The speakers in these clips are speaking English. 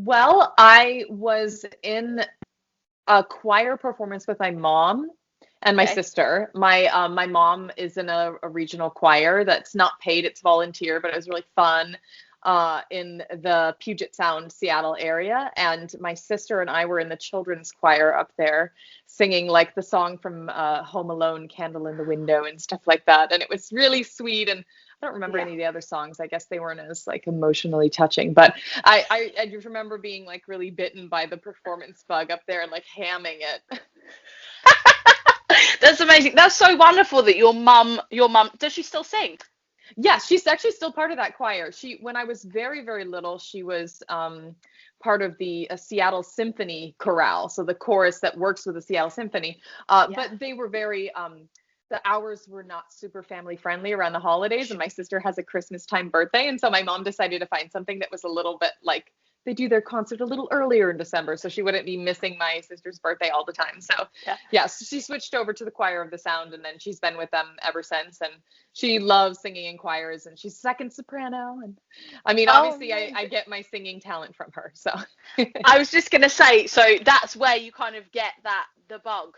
Well, I was in a choir performance with my mom and my Okay. sister. My mom is in a regional choir that's not paid; it's volunteer, but it was really fun in the Puget Sound, Seattle area. And my sister and I were in the children's choir up there, singing like the song from Home Alone, "Candle in the Window" and stuff like that. And it was really sweet. And I don't remember Yeah. any of the other songs. I guess they weren't as like emotionally touching, but I just remember being like really bitten by the performance bug up there and like hamming it. That's amazing. That's so wonderful that your mum, does she still sing? Yes, she's actually still part of that choir. When I was very, very little, she was part of the Seattle Symphony chorale, so the chorus that works with the Seattle Symphony. Yeah. But they were the hours were not super family friendly around the holidays, and my sister has a Christmas time birthday, and so my mom decided to find something that was a little bit like they do their concert a little earlier in December, so she wouldn't be missing my sister's birthday all the time. So, Yeah. yes, she switched over to the Choir of the Sound, and then she's been with them ever since. And she loves singing in choirs, and she's second soprano. And I mean, Oh, obviously, I amazing. get my singing talent from her. So I was just gonna say, so that's where you kind of get the bug.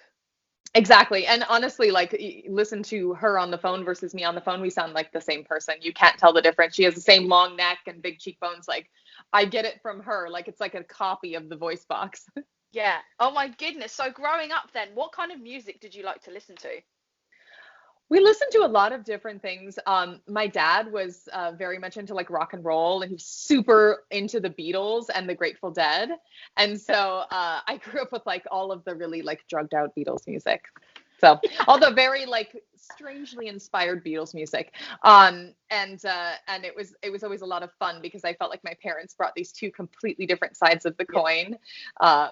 exactly. And honestly, like listen to her on the phone versus me on the phone, we sound like the same person. You can't tell the difference. She has the same long neck and big cheekbones. Like I get it from her. Like it's like a copy of the voice box. Yeah. Oh my goodness. So growing up then, what kind of music did you like to listen to? We listened to a lot of different things. My dad was very much into like rock and roll, and he's super into the Beatles and the Grateful Dead. And so I grew up with like all of the really like drugged out Beatles music. So all the very like strangely inspired Beatles music. And it was always a lot of fun because I felt like my parents brought these two completely different sides of the Yeah. coin.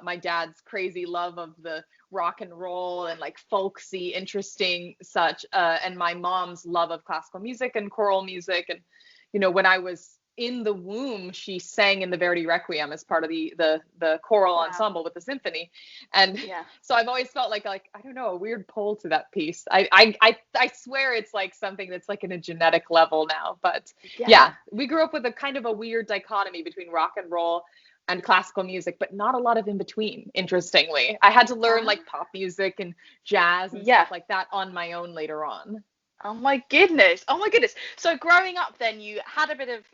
My dad's crazy love of the rock and roll and like folksy, interesting such, and my mom's love of classical music and choral music. And when I was in the womb, she sang in the Verdi Requiem as part of the choral Wow. ensemble with the symphony. And Yeah. so I've always felt like I don't know, a weird pull to that piece. I swear it's like something that's like in a genetic level now. But Yeah. yeah, we grew up with a kind of a weird dichotomy between rock and roll and classical music, but not a lot of in between, interestingly. I had to learn Ah. like pop music and jazz and Yeah. stuff like that on my own later on. Oh my goodness. Oh my goodness. So growing up then you had a bit of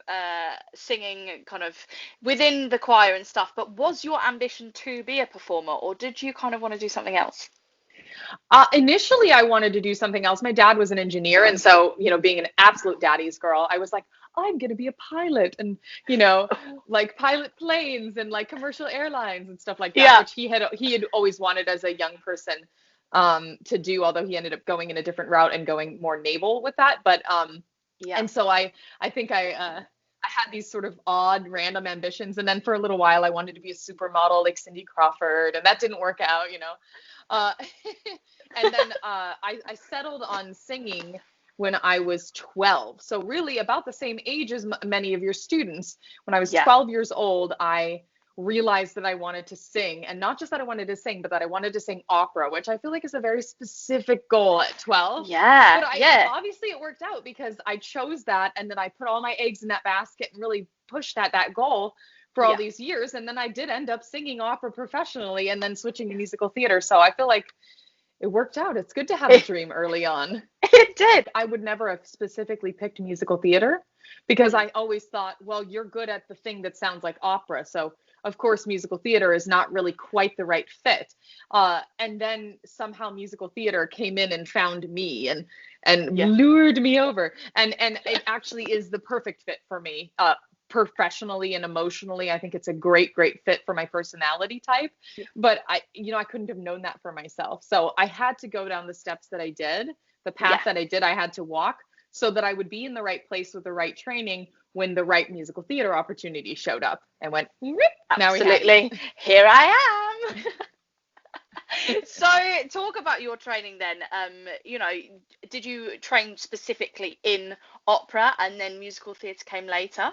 singing kind of within the choir and stuff, but was your ambition to be a performer or did you kind of want to do something else? Initially, I wanted to do something else. My dad was an engineer, and so being an absolute daddy's girl, I was like, I'm gonna be a pilot, and like pilot planes and like commercial airlines and stuff like that, Yeah. which he had always wanted as a young person to do. Although he ended up going in a different route and going more naval with that, but Yeah. and so I think I had these sort of odd random ambitions, and then for a little while I wanted to be a supermodel like Cindy Crawford, and that didn't work out. Uh, and then I settled on singing when I was 12. So really about the same age as many of your students. When I was Yeah. 12 years old, I realized that I wanted to sing, and not just that I wanted to sing, but that I wanted to sing opera, which I feel like is a very specific goal at 12. Yeah. But Yeah. obviously it worked out because I chose that, and then I put all my eggs in that basket and really pushed at that goal for all Yeah. these years. And then I did end up singing opera professionally and then switching to musical theater. So I feel like it worked out. It's good to have a It, dream early on. it did. I would never have specifically picked musical theater because Mm. I always thought, well, you're good at the thing that sounds like opera. So, of course, musical theater is not really quite the right fit. And then somehow musical theater came in and found me and Yeah. lured me over. And it actually is the perfect fit for me. Professionally and emotionally, I think it's a great fit for my personality type. Yeah. But I couldn't have known that for myself. So I had to go down the steps that I did, the path Yeah. that I did, I had to walk so that I would be in the right place with the right training when the right musical theater opportunity showed up and went, "Whoop, now we have you." Absolutely. Here I am. So talk about your training then. Did you train specifically in opera and then musical theatre came later?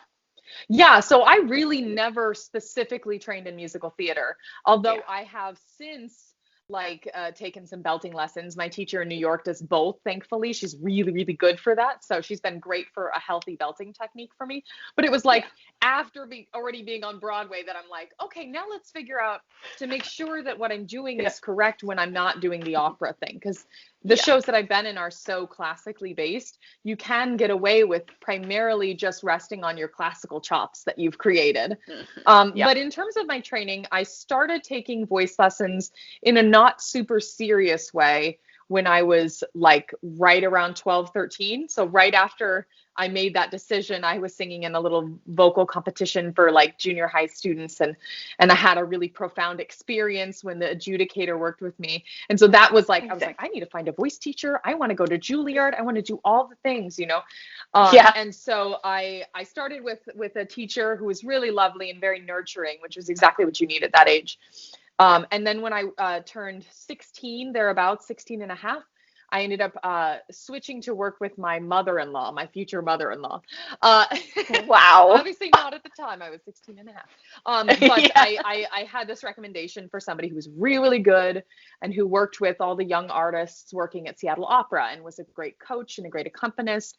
Yeah, so I really never specifically trained in musical theater, Yeah. although I have since like taken some belting lessons. My teacher in New York does both, thankfully. She's really, really good for that. So she's been great for a healthy belting technique for me. But it was like Yeah. after already being on Broadway that I'm like, okay, now let's figure out to make sure that what I'm doing Yeah. is correct when I'm not doing the opera thing. Because the Yeah. shows that I've been in are so classically based, you can get away with primarily just resting on your classical chops that you've created. Yeah. But in terms of my training, I started taking voice lessons in a not super serious way when I was like right around 12, 13. So right after I made that decision, I was singing in a little vocal competition for like junior high students, and I had a really profound experience when the adjudicator worked with me. And so that was like, I was Amazing. like, I need to find a voice teacher. I want to go to Juilliard. I want to do all the things, you know. Yeah. And so I started with a teacher who was really lovely and very nurturing, which was exactly what you need at that age. Yeah. And then when I turned 16, thereabouts 16 and a half, I ended up switching to work with my mother-in-law, my future mother-in-law. Uh, Wow. Obviously not at the time. I was 16 and a half. But Yeah. I had this recommendation for somebody who was really, really good and who worked with all the young artists working at Seattle Opera and was a great coach and a great accompanist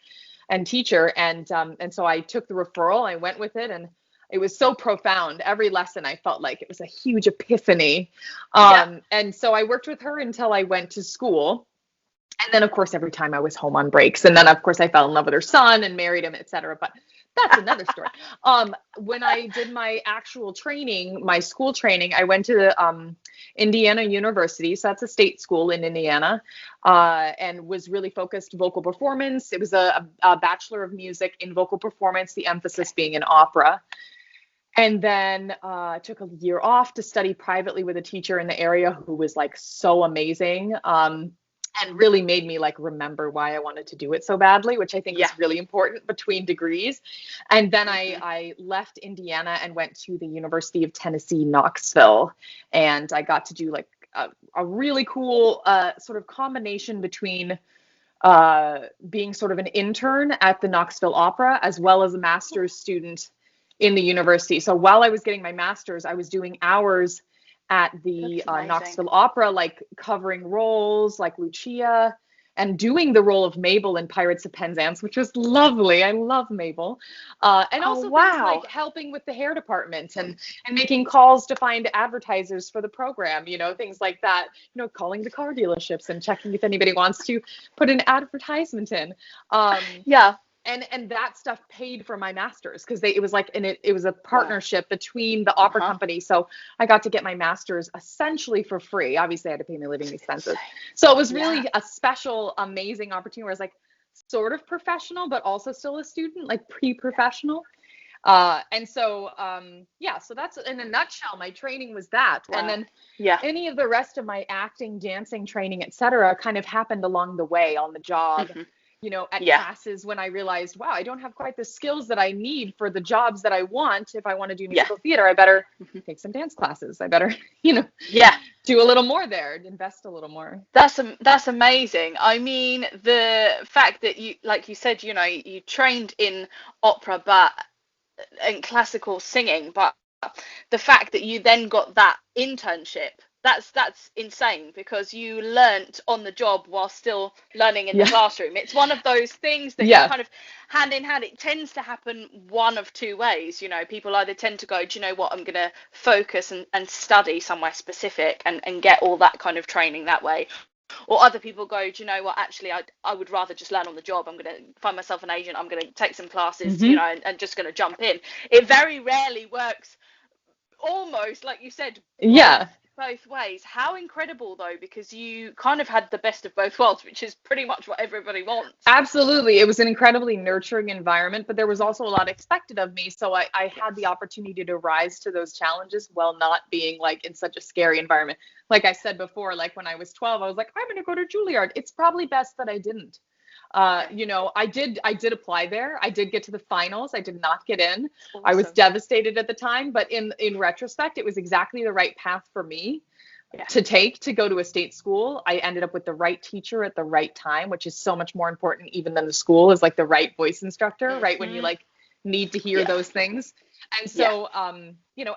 and teacher. And so I took the referral. I went with it, and it was so profound. Every lesson I felt like it was a huge epiphany. Yeah. And so I worked with her until I went to school. And then, of course, every time I was home on breaks. And then, of course, I fell in love with her son and married him, et cetera. But that's another story. When I did my actual training, my school training, I went to Indiana University. So that's a state school in Indiana, and was really focused vocal performance. It was a Bachelor of Music in vocal performance, the emphasis being in opera. And then took a year off to study privately with a teacher in the area who was like so amazing. And really made me like remember why I wanted to do it so badly, which I think Yeah. is really important between degrees. And then Mhm. I left Indiana and went to the University of Tennessee, Knoxville. And I got to do like a really cool sort of combination between being sort of an intern at the Knoxville Opera as well as a master's student in the university. So while I was getting my master's, I was doing hours at the That's amazing. Knoxville Opera, like covering roles like Lucia and doing the role of Mabel in Pirates of Penzance, which was lovely. I love Mabel. And Oh, also things wow. like helping with the hair department and making calls to find advertisers for the program, you know, things like that, you know, calling the car dealerships and checking if anybody wants to put an advertisement in. Um, Yeah. and that stuff paid for my master's because it was like, and it was a Wow. partnership between the opera Uh-huh. company. So I got to get my master's essentially for free. Obviously I had to pay my living expenses. Insane. So it was Yeah. really a special, amazing opportunity where I was like sort of professional, but also still a student, like pre-professional. And so, yeah, so that's in a nutshell, my training was that. And Wow. then Yeah. any of the rest of my acting, dancing training, et cetera, kind of happened along the way on the job, Hmm. you know, at Yeah. classes when I realized, wow, I don't have quite the skills that I need for the jobs that I want. If I want to do Yeah. musical theater, I better Hmm. take some dance classes. I better, you know, Yeah. do a little more there, invest a little more. That's amazing. I mean, the fact that you, like you said, you know, you trained in opera, but in classical singing, but the fact that you then got that internship, that's insane because you learnt on the job while still learning in the Yeah. classroom. It's one of those things that you Yeah. kind of hand in hand. It tends to happen one of two ways. You know, people either tend to go, do you know what, I'm going to focus and study somewhere specific and get all that kind of training that way, or other people go, do you know what, actually I would rather just learn on the job. I'm going to find myself an agent, I'm going to take some classes, you Hmm. know, and just going to jump in. It very rarely works, almost like you said, Yeah. both ways. How incredible though, because you kind of had the best of both worlds, which is pretty much what everybody wants. Absolutely. It was an incredibly nurturing environment, but there was also a lot expected of me. So I had the Yes. opportunity to rise to those challenges while not being like in such a scary environment. Like I said before, like when I was 12, I was like, I'm going to go to Juilliard. It's probably best that I didn't. Yeah. You know, I did apply there. I did get to the finals. I did not get in. I was Awesome. devastated at the time, but in retrospect, it was exactly the right path for me Yeah. to take to go to a state school. I ended up with the right teacher at the right time, which is so much more important even than the school, is like the right voice instructor, right? When you Hmm. like need to hear Yeah. those things. And Yeah. so,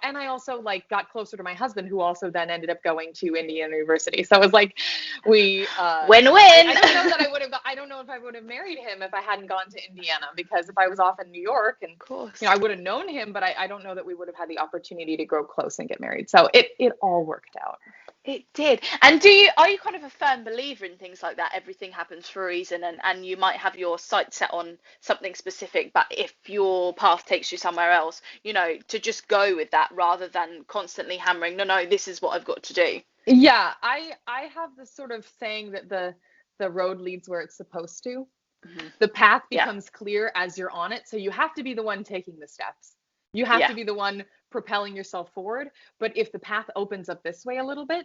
and I also like got closer to my husband, who also then ended up going to Indiana University. So it was like I Win-win. don't know that I don't know if I would have married him if I hadn't gone to Indiana, because if I was off in New York and, Of course. I would have known him, but I don't know that we would have had the opportunity to grow close and get married. So it all worked out. It did. And are you kind of a firm believer in things like that? Everything happens for a reason, and you might have your sight set on something specific, but if your path takes you somewhere else, to just go with that rather than constantly hammering, no, this is what I've got to do. Yeah, I have this sort of saying that the road leads where it's supposed to. Hmm. The path Yeah. becomes clear as you're on it, so you have to be the one taking the steps. You have Yeah. to be the one propelling yourself forward. But if the path opens up this way a little bit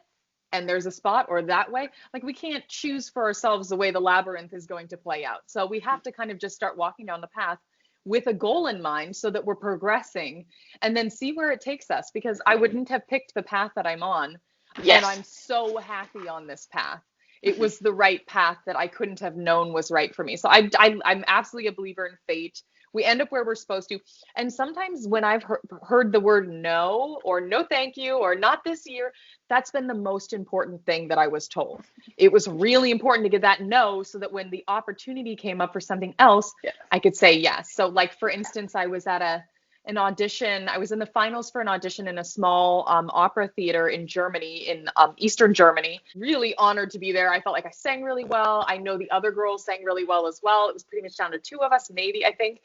and there's a spot, or that way, like, we can't choose for ourselves the way the labyrinth is going to play out. So we have to kind of just start walking down the path with a goal in mind so that we're progressing, and then see where it takes us, because I wouldn't have picked the path that I'm on, and Yes. I'm so happy on this path. It Hmm. was the right path that I couldn't have known was right for me. So I'm absolutely a believer in fate. We end up where we're supposed to. And sometimes when I've heard the word no, or no thank you, or not this year, that's been the most important thing that I was told. It was really important to get that no, so that when the opportunity came up for something else, Yeah. I could say yes. So, like, for instance, I was at an audition. I was in the finals for an audition in a small opera theater in Germany, in Eastern Germany. Really honored to be there. I felt like I sang really well. I know the other girls sang really well as well. It was pretty much down to two of us, maybe, I think.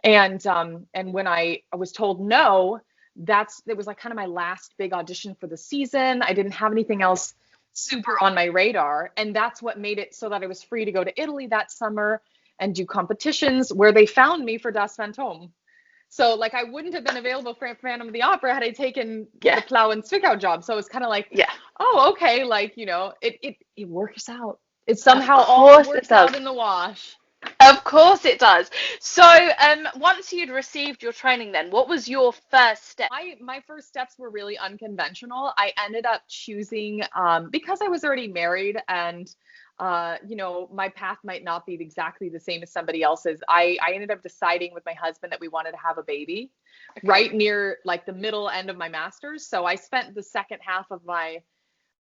And when I was told no, it was like kind of my last big audition for the season. I didn't have anything else super on my radar, and that's what made it so that I was free to go to Italy that summer and do competitions, where they found me for Das Phantom. So, like, I wouldn't have been available for Phantom of the Opera had I taken Yeah. the Plow and Zwickau job. So it's kind of like, Yeah. oh, okay, like, it works out. It Of somehow all course it works does. out in the wash. Of course it does. So, once you'd received your training, then what was your first step? My first steps were really unconventional. I ended up choosing, because I was already married, and my path might not be exactly the same as somebody else's. I ended up deciding with my husband that we wanted to have a baby Okay. right near, like, the middle end of my master's. So I spent the second half of my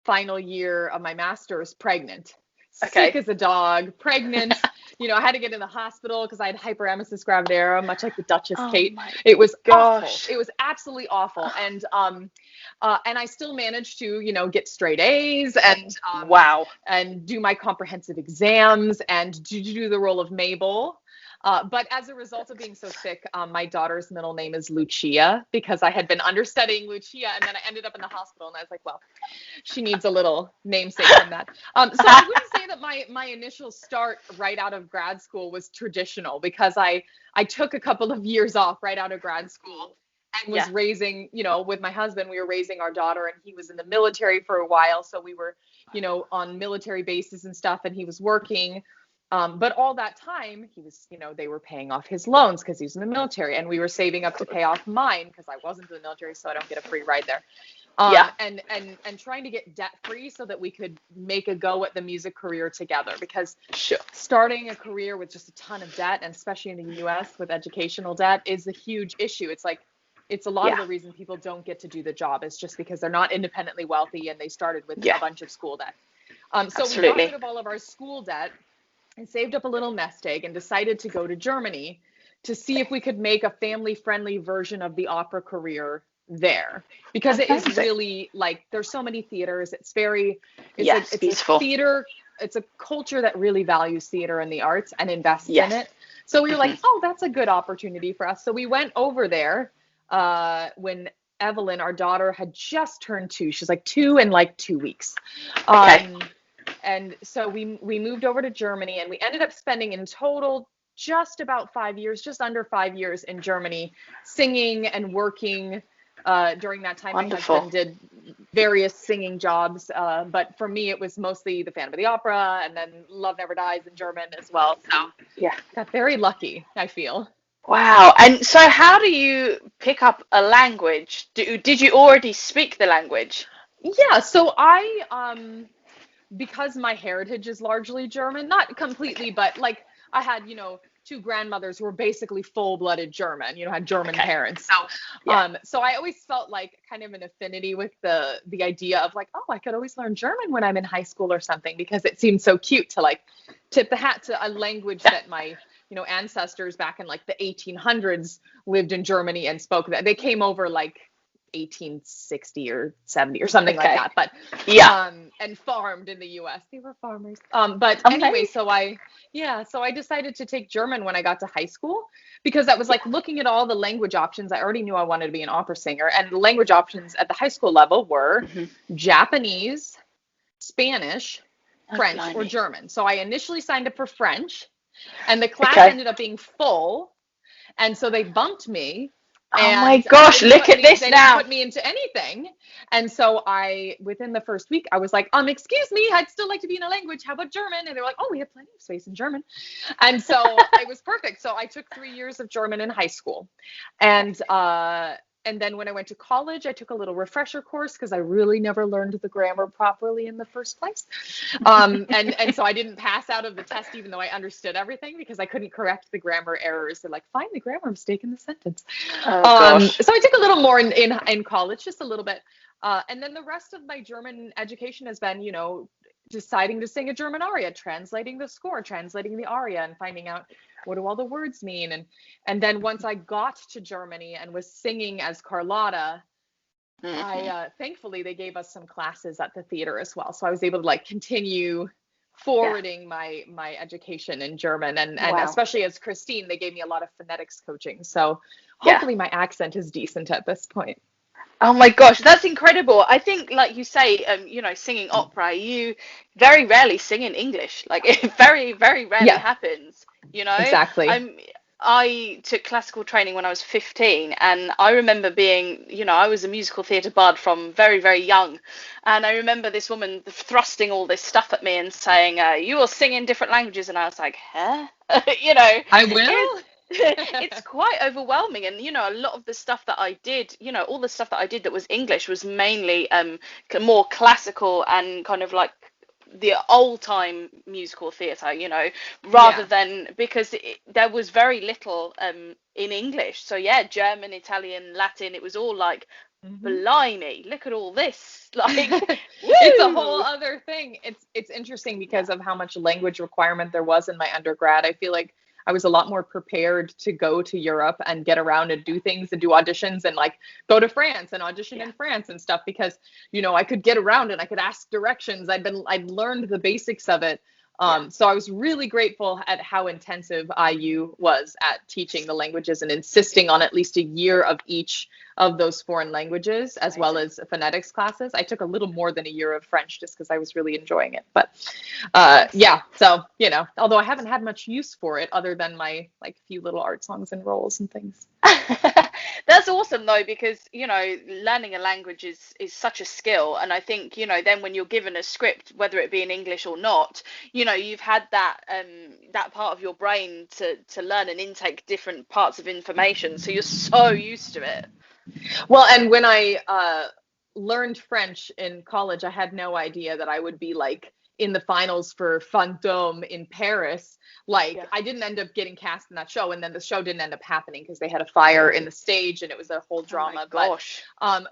final year of my master's pregnant, sick Okay. as a dog, pregnant. I had to get in the hospital because I had hyperemesis gravidera, much like the Duchess Oh Kate. my It was awful. gosh. It was absolutely awful. And I still managed to, get straight A's, Wow. and do my comprehensive exams, and do the role of Mabel. But as a result of being so sick, my daughter's middle name is Lucia, because I had been understudying Lucia, and then I ended up in the hospital, and I was like, well, she needs a little namesake from that. So I wouldn't say that my initial start right out of grad school was traditional, because I took a couple of years off right out of grad school, and was Yeah. raising, with my husband, we were raising our daughter, and he was in the military for a while. So we were, on military bases and stuff, and he was working. But all that time, he was, they were paying off his loans because he was in the military, and we were saving up to pay off mine because I wasn't in the military, so I don't get a free ride there. Yeah. And trying to get debt free so that we could make a go at the music career together, because Sure. starting a career with just a ton of debt, and especially in the US with educational debt, is a huge issue. It's a lot of Yeah. the reason people don't get to do the job is just because they're not independently wealthy and they started with Yeah. a bunch of school debt. So we got Absolutely. rid of all of our school debt and saved up a little nest egg, and decided to go to Germany to see if we could make a family friendly version of the opera career there, because it is Amazing. really, like, there's so many theaters. Yes. It's a Beautiful. theater, it's a culture that really values theater and the arts and invests in Yes. it. So we were Hmm. like, oh, that's a good opportunity for us. So we went over there when Evelyn, our daughter, had just turned 2. She's like 2 in like 2 weeks. Okay. And so we moved over to Germany, and we ended up spending in total just about 5 years, just under 5 years in Germany, singing and working. During that time, my Wonderful. husband did various singing jobs, but for me, it was mostly the Phantom of the Opera, and then Love Never Dies in German as well. So Yeah. got very lucky, I feel. Wow. And so, how do you pick up a language? Did you already speak the language? Yeah, so because my heritage is largely German, not completely, Okay. but like I had, two grandmothers who were basically full-blooded German, had German Okay. parents. So, Yeah. so I always felt like kind of an affinity with the idea of like, oh, I could always learn German when I'm in high school or something, because it seemed so cute to like tip the hat to a language that my, ancestors back in like the 1800s lived in Germany and spoke that. They came over like 1860 or 70 or something like Okay. that, but Yeah. and farmed in the US. They were farmers. But anyway, Amazing. so I decided to take German when I got to high school, because I was like looking at all the language options. I already knew I wanted to be an opera singer, and the language options at the high school level were Japanese, Spanish, Oh, French, or blimey. German. So I initially signed up for French, and the class Okay. ended up being full, and so they bumped me, Oh my and gosh, look at this they didn't now. put me into anything. And so within the first week, I was like, excuse me, I'd still like to be in a language. How about German? And they were like, oh, we have plenty of space in German. And so it was perfect. So I took 3 years of German in high school. And then when I went to college, I took a little refresher course because I really never learned the grammar properly in the first place. And so I didn't pass out of the test, even though I understood everything, because I couldn't correct the grammar errors. They're like, find the grammar mistake in the sentence. Oh gosh. So I took a little more in college, just a little bit. And then the rest of my German education has been, deciding to sing a German aria, translating the score, translating the aria, and finding out what do all the words mean. And then once I got to Germany and was singing as Carlotta, I thankfully they gave us some classes at the theater as well, so I was able to like continue forwarding my education in German, and Wow. especially as Christine, they gave me a lot of phonetics coaching, so Yeah. hopefully my accent is decent at this point. Oh my gosh, that's incredible. I think, like you say, singing opera, you very rarely sing in English. Like it very, very rarely Yeah, happens, you know? exactly. I took classical training when I was 15, and I remember being, I was a musical theatre bard from very, very young. And I remember this woman thrusting all this stuff at me and saying, you will sing in different languages. And I was like, huh? I It's will. it's quite overwhelming. And a lot of the stuff that I did, all the stuff that I did that was English was mainly more classical and kind of like the old time musical theatre, rather Yeah. than, because there was very little in English. So yeah, German, Italian, Latin, it was all like, Mhm. blimey, look at all this. Like, It's a whole woo! other thing. It's interesting Yeah. because of how much language requirement there was in my undergrad. I feel like I was a lot more prepared to go to Europe and get around and do things and do auditions and like go to France and audition Yeah. in France and stuff, because I could get around and I could ask directions. I'd learned the basics of it. Yeah. So I was really grateful at how intensive IU was at teaching the languages and insisting on at least a year of each of those foreign languages, as well Amazing. as phonetics classes. I took a little more than a year of French just because I was really enjoying it. But Nice. yeah, so although I haven't had much use for it other than my like few little art songs and roles and things. That's awesome though, because learning a language is such a skill. And I think then when you're given a script, whether it be in English or not, you've had that part of your brain to learn and intake different parts of information, so you're so used to it. Well, and when I learned French in college, I had no idea that I would be like in the finals for Fantôme in Paris. Like, Yeah. I didn't end up getting cast in that show, and then the show didn't end up happening because they had a fire in the stage and it was a whole Oh my drama. gosh.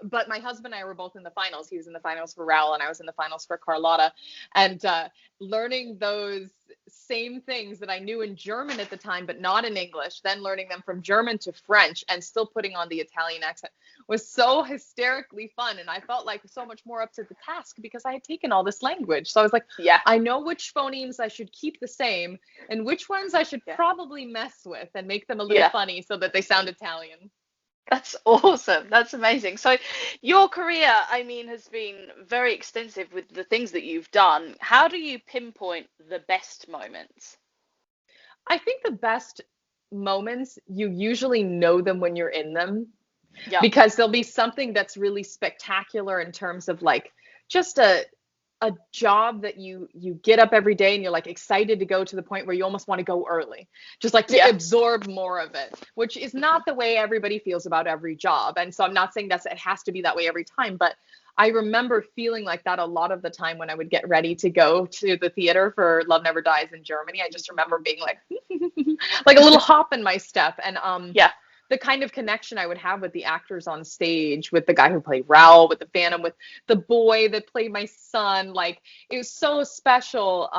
But my husband and I were both in the finals. He was in the finals for Raoul, and I was in the finals for Carlotta. And learning those same things that I knew in German at the time, but not in English, then learning them from German to French and still putting on the Italian accent was so hysterically fun. And I felt like so much more up to the task because I had taken all this language. So I was like, Yeah. I know which phonemes I should keep the same and which ones I should Yeah. probably mess with and make them a little Yeah. funny so that they sound Italian. That's awesome. That's amazing. So your career, I mean, has been very extensive with the things that you've done. How do you pinpoint the best moments? I think the best moments, you usually know them when you're in them, Yeah. because there'll be something that's really spectacular in terms of like just a job that you get up every day and you're like excited to go, to the point where you almost want to go early, just like to Yeah. absorb more of it, which is not the way everybody feels about every job. And so I'm not saying that it has to be that way every time, but I remember feeling like that a lot of the time when I would get ready to go to the theater for Love Never Dies in Germany. I just remember being like like a little hop in my step. And Yeah. the kind of connection I would have with the actors on stage, with the guy who played Raoul, with the Phantom, with the boy that played my son, like it was so special.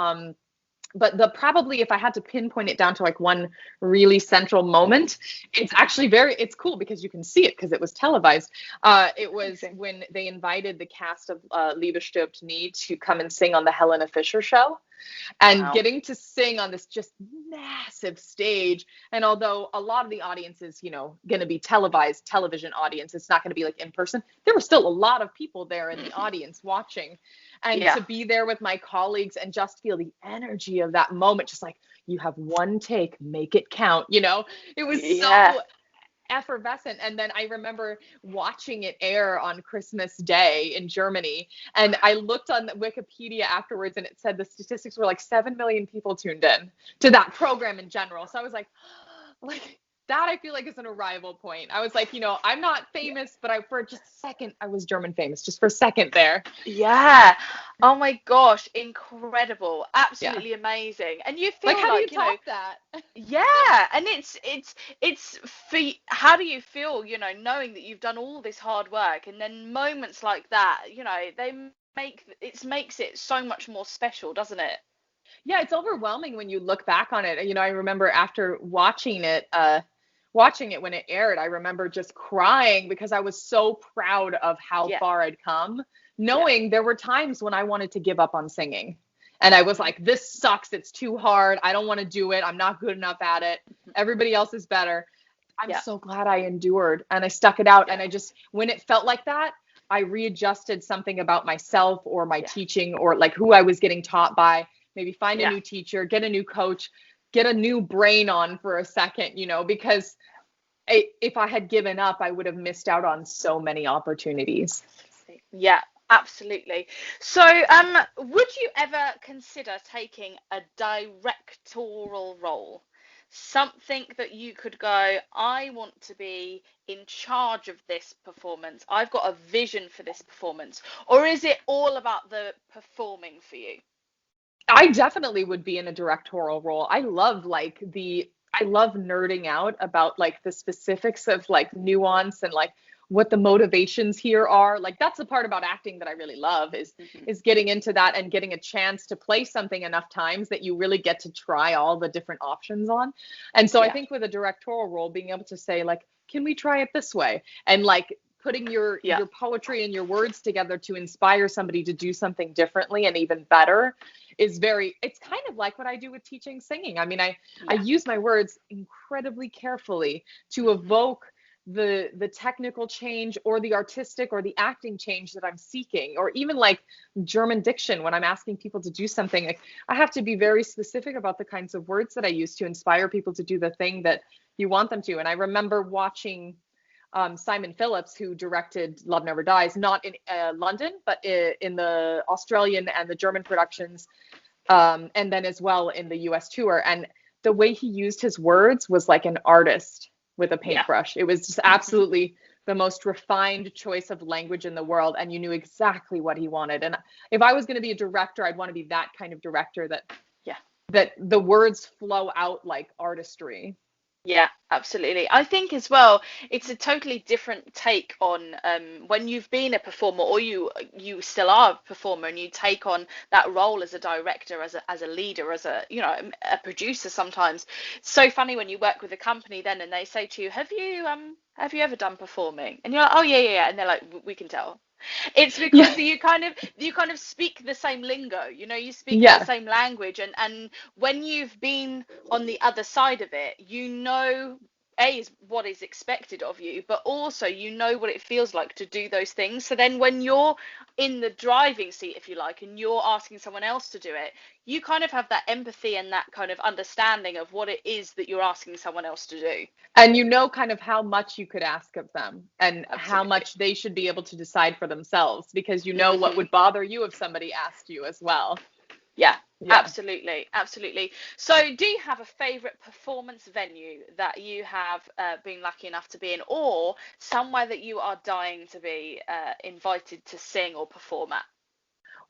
But the probably, if I had to pinpoint it down to like one really central moment, it's actually it's cool because you can see it because it was televised. It was Amazing. when they invited the cast of Liebe stirbt nie to come and sing on the Helena Fischer show, and Wow. getting to sing on this just massive stage. And although a lot of the audience is, going to be televised television audience, it's not going to be like in person, there were still a lot of people there in the audience watching. And Yeah. to be there with my colleagues and just feel the energy of that moment, just like, you have one take, make it count, it was Yeah. so effervescent. And then I remember watching it air on Christmas Day in Germany, and I looked on Wikipedia afterwards, and it said the statistics were like 7 million people tuned in to that program in general. So I was like like that, I feel like, is an arrival point. I was like, I'm not famous, but for just a second I was German famous, just for a second there. Yeah. Oh my gosh, incredible. Yeah. Absolutely amazing. And you Like, feel how do you like, top that? yeah, and it's for how do you feel, knowing that you've done all this hard work, and then moments like that, they makes it so much more special, doesn't it? Yeah, it's overwhelming when you look back on it. I remember after watching it when it aired, I remember just crying because I was so proud of how Yeah. far I'd come, Yeah. knowing there were times when I wanted to give up on singing. And I was Hmm. like, this sucks. It's too hard. I don't want to do it. I'm not good enough at it. Everybody else is better. I'm Yeah. so glad I endured and I stuck it out. And Yeah. I just, when it felt like that, I readjusted something about myself or my Yeah. teaching, or like who I was getting taught by. Maybe find a Yeah. new teacher, get a new coach, get a new brain on for a second, because if I had given up, I would have missed out on so many opportunities. Yeah, absolutely. So, would you ever consider taking a directorial role? Something that you could go, I want to be in charge of this performance. I've got a vision for this performance. Or is it all about the performing for you? I definitely would be in a directorial role. I love nerding out about like the specifics of like nuance and like what the motivations here are. Like that's the part about acting that I really love, is Hmm. getting into that and getting a chance to play something enough times that you really get to try all the different options on. And so I Yeah. think with a directorial role, being able to say like, can we try it this way? And like putting Yeah. your poetry and your words together to inspire somebody to do something differently and even better it's kind of like what I do with teaching singing. I mean, I Yeah. use my words incredibly carefully to Hmm. evoke the technical change or the artistic or the acting change that I'm seeking, or even like German diction when I'm asking people to do something. Like, I have to be very specific about the kinds of words that I use to inspire people to do the thing that you want them to. And I remember watching Simon Phillips, who directed Love Never Dies, not in London, but in the Australian and the German productions, and then as well in the US tour. And the way he used his words was like an artist with a Yeah. paintbrush. It was just Hmm. absolutely the most refined choice of language in the world, and you knew exactly what he wanted. And if I was going to be a director, I'd want to be that kind of director, Yeah. that the words flow out like artistry. Yeah, absolutely. I think as well, it's a totally different take on when you've been a performer, or you still are a performer, and you take on that role as a director, as a leader, as a a producer. Sometimes it's so funny when you work with a company then, and they say to you, have you ever done performing? And you're like, oh yeah, yeah, yeah, and they're like, we can tell. It's Yeah. because you kind of speak the same lingo, you speak the Yeah. same language, and when you've been on the other side of it, is what is expected of you, but also you know what it feels like to do those things. So then when you're in the driving seat, if you like, and you're asking someone else to do it, you kind of have that empathy and that kind of understanding of what it is that you're asking someone else to do. And you know kind of how much you could ask of them and how Absolutely. much they should be able to decide for themselves, because you know what Hmm. would bother you if somebody asked you as well. Yeah, Yeah. absolutely, absolutely. So, do you have a favorite performance venue that you have been lucky enough to be in, or somewhere that you are dying to be invited to sing or perform at?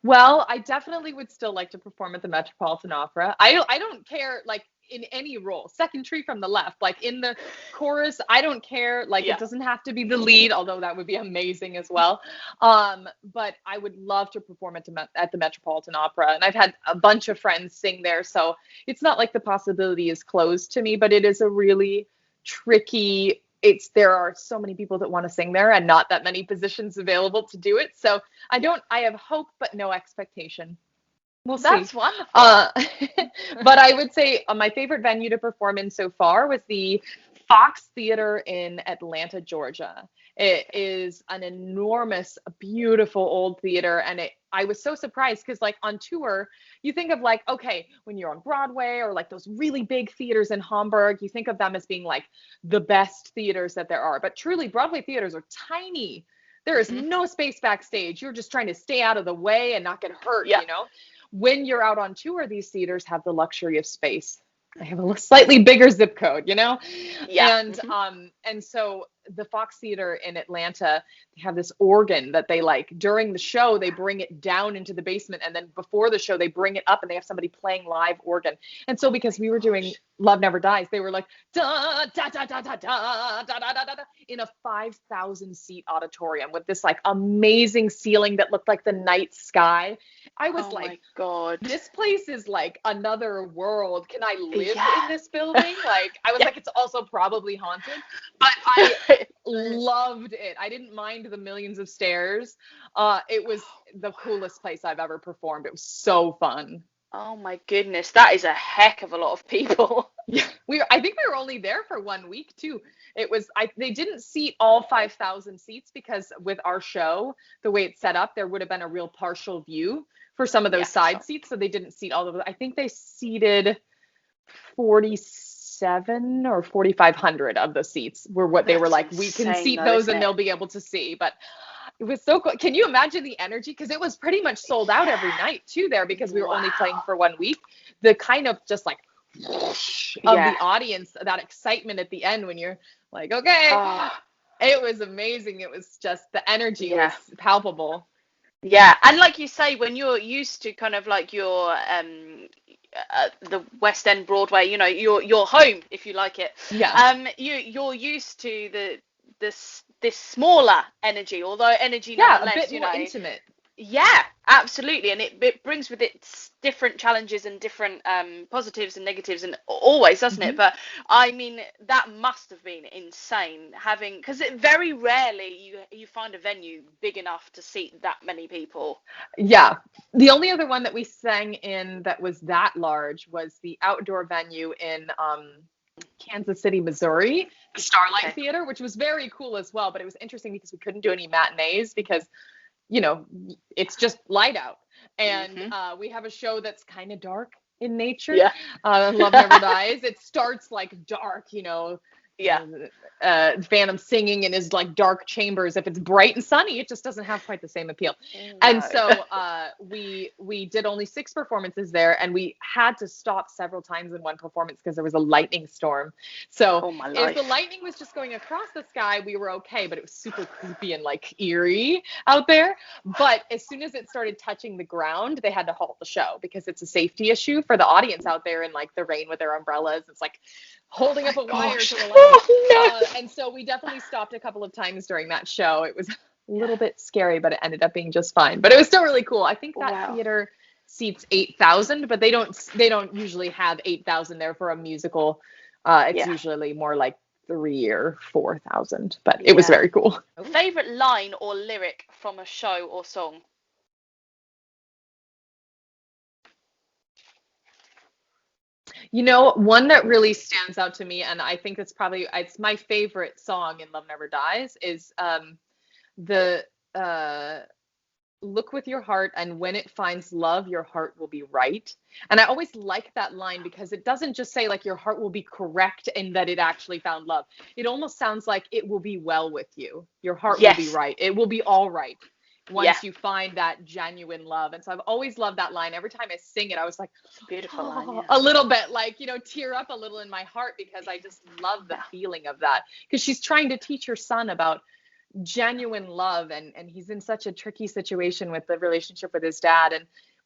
Well, I definitely would still like to perform at the Metropolitan Opera. I don't care like in any role, second tree from the left, like in the chorus, I don't care. Like it Yeah. doesn't have to be the lead, although that would be amazing as well. But I would love to perform at the Metropolitan Opera, and I've had a bunch of friends sing there, so it's not like the possibility is closed to me, but it is a really tricky. There are so many people that want to sing there and not that many positions available to do it. So I have hope, but no expectation. We'll see. That's wonderful. Uh, but I would say my favorite venue to perform in so far was the Fox Theater in Atlanta, Georgia. It is an enormous, beautiful old theater, and I was so surprised because, like, on tour, you think of like, okay, when you're on Broadway or like those really big theaters in Hamburg, you think of them as being like the best theaters that there are. But truly, Broadway theaters are tiny. There is Hmm. no space backstage. You're just trying to stay out of the way and not get hurt, Yeah. you know? When you're out on tour, these theaters have the luxury of space. They have a slightly bigger zip code, you know? Yeah. Hmm. And so the Fox Theater in Atlanta, they have this organ that they like during the show, they bring it down into the basement, and then before the show they bring it up and they have somebody playing live organ. And so because we were doing Gosh. Love Never Dies, they were like da da da da da da da da da da in a 5,000 seat auditorium with this like amazing ceiling that looked like the night sky. I was Oh like, my God. this place is like another world. Can I live in Yeah. this building? Like, I was Yeah. like, it's also probably haunted, but I loved it. I didn't mind the millions of stairs. It was the coolest place I've ever performed. It was so fun. Oh my goodness, that is a heck of a lot of people. Yeah, I think we were only there for 1 week too. They didn't seat all 5,000 seats because with our show, the way it's set up, there would have been a real partial view for some of those Yeah, for side sure. seats, so they didn't seat all of them. I think they seated 47 or 4,500 of the seats were what they were That's like, we can insane seat though, those isn't and it? they'll be able to see. But it was so cool. Can you imagine the energy? Because it was pretty much sold out every Yeah. night too there because we were only playing Wow. for 1 week. The kind of just like whoosh of Yeah. the audience, that excitement at the end when you're like, okay, Oh, it was amazing. It was just the energy was yeah. palpable. Yeah. And like you say, when you're used to kind of like your the West End Broadway, you know, your home, if you like it, Yeah. you're used to this smaller energy, although energy Yeah. A nonetheless, bit you more know. intimate. Yeah, absolutely, and it brings with it different challenges and different positives and negatives, and always, doesn't it? Mhm. But I mean, that must have been insane having, because it very rarely you find a venue big enough to seat that many people. Yeah. The only other one that we sang in that was that large was the outdoor venue in Kansas City, Missouri, the Starlight Okay. Theater, which was very cool as well. But it was interesting because we couldn't do any matinees because, you know, it's just light out. And Hmm. we have a show that's kind of dark in nature. Yeah. Love Never Dies. It starts like dark, you know, Yeah. Phantom singing in his like dark chambers. If it's bright and sunny, it just doesn't have quite the same appeal. And No. so we did only 6 performances there, and we had to stop several times in one performance because there was a lightning storm. So Oh my if the life. lightning was just going across the sky, we were okay, but it was super creepy and like eerie out there. But as soon as it started touching the ground, they had to halt the show because it's a safety issue for the audience out there in like the rain with their umbrellas. It's like Oh holding my up a wire gosh. to the lightning. Oh no. And so we definitely stopped a couple of times during that show. It was a Yeah. little bit scary, but it ended up being just fine. But it was still really cool. I think that Wow. theater seats 8,000, but they don't usually have 8,000 there for a musical. It's Yeah. usually more like 3 or 4,000. But it was Yeah. very cool. Favorite line or lyric from a show or song? One that really stands out to me, and I think it's my favorite song in Love Never Dies, is the uh, look with your heart, and when it finds love, your heart will be right. And I always like that line because it doesn't just say like your heart will be correct in that it actually found love. It almost sounds like it will be well with you. Your heart will be Yes. right. It will be all right Yeah. once you find that genuine love. And so I've always loved that line. Every time I sing it, I was like, It's a beautiful line, yeah. a little bit like, tear up a little in my heart because I just love the Yeah. feeling of that. Because she's trying to teach her son about genuine love, and he's in such a tricky situation with the relationship with his dad,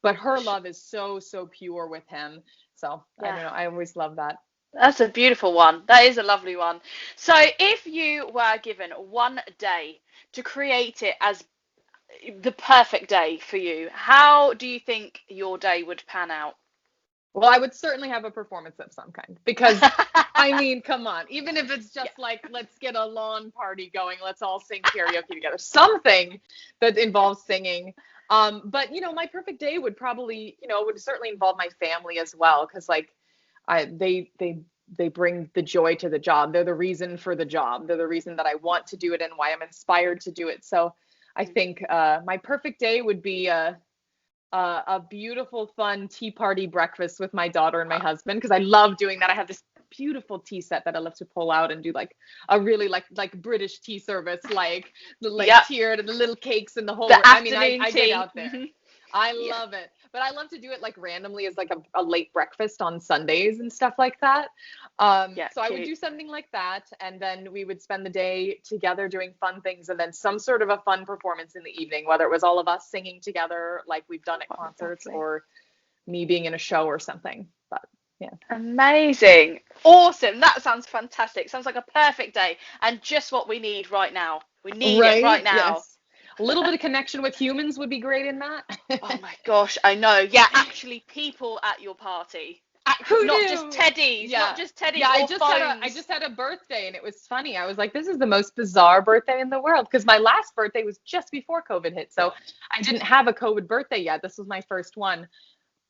but her love is so pure with him. So I Yeah. don't know, I always love that. That's a beautiful one. That is a lovely one. So if you were given one day to create it as the perfect day for you, how do you think your day would pan out? Well, I would certainly have a performance of some kind because I mean, come on, even if it's Yeah. just like, let's get a lawn party going, let's all sing karaoke together, something that involves singing. But my perfect day would probably, would certainly involve my family as well, because like they bring the joy to the job. They're the reason for the job. They're the reason that I want to do it and why I'm inspired to do it. So I think my perfect day would be a beautiful, fun tea party breakfast with my daughter and my husband, because I love doing that. I have this beautiful tea set that I love to pull out and do like a really like British tea service, like Yeah. tiered and the little cakes and the whole. The I mean, afternoon I get tea. out there. I Yeah. love it. But I love to do it like randomly as like a late breakfast on Sundays and stuff like that. Yeah, So I would cute. do something like that. And then we would spend the day together doing fun things, and then some sort of a fun performance in the evening, whether it was all of us singing together like we've done at Oh, concerts, lovely. or me being in a show or something. But yeah. Amazing. Awesome. That sounds fantastic. Sounds like a perfect day and just what we need right now. We need it right Right? now. Yes. A little bit of connection with humans would be great in that. Oh my gosh, I know. Yeah, actually people at your party. Actual, Who not just knew? teddies, Yeah. not just Yeah, teddies I or just had a I phones. just had a birthday, and it was funny. I was like, this is the most bizarre birthday in the world, because my last birthday was just before COVID hit. So I didn't have a COVID birthday yet. This was my first one.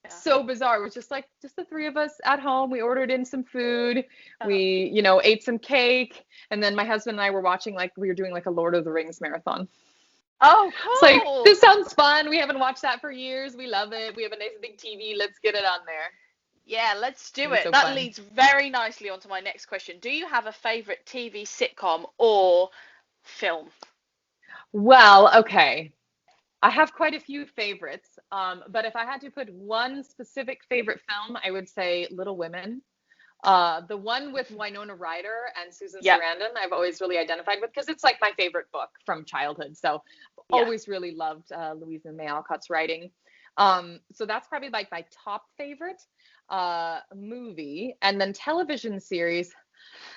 Yeah. So bizarre. It was just the three of us at home. We ordered in some food. Oh, We, ate some cake, and then my husband and I were watching, like, we were doing like a Lord of the Rings marathon. oh, It's like, cool. this sounds fun. We haven't watched that for years. We love it. We have a nice big TV. Let's get it on there. Yeah, let's It do was it. so That fun. leads very nicely onto my next question. Do you have a favorite TV sitcom or film? Well, okay. I have quite a few favorites, but if I had to put one specific favorite film, I would say Little Women. The one with Winona Ryder and Susan Yeah, Sarandon, I've always really identified with, because it's like my favorite book from childhood. So yeah. always really loved Louisa May Alcott's writing. So that's probably like my top favorite movie. And then television series,